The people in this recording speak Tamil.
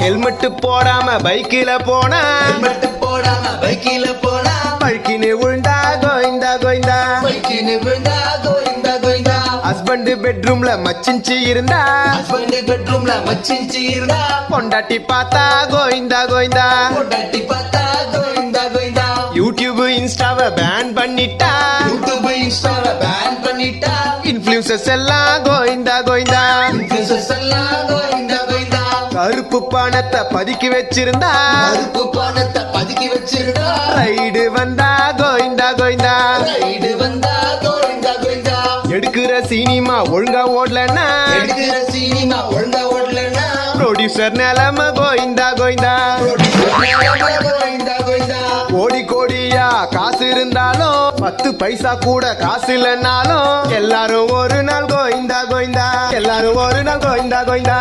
ஹெல்மெட் போடாம பைக்கில போனா பழுக்கின்னு விழுந்தா கோயிந்தா கோயிந்தா. ஹஸ்பண்ட் பெட்ரூம்ல மச்சிஞ்சி இருந்தா பொண்டாட்டி பார்த்தா கோயிந்தா கோயிந்தா. யூடியூப் இன்ஸ்டாவை பேன் பண்ணிட்டா இன்ஃப்ளூயன்சர்ஸ் எல்லாம் கோயிந்தா கோயிந்தா. கருப்பு பணத்தை பதுக்கி வச்சிருந்தா ரைடு வந்தா கோயிந்தா கோயிந்தா. எடுக்கிற சினிமா ஒழுங்கா ஓடலன்னா ப்ரொடியூசர் நிலைமை கோயிந்தா கோயிந்தா. கோடி கோடியா காசு இருந்தாலும் 10 பைசா கூட காசு இல்லைன்னாலும் எல்லாரும் ஒரு நாள் கோயிந்தா கோயிந்தா. எல்லாரும் ஒரு நாள் கோயிந்தா கோயிந்தா.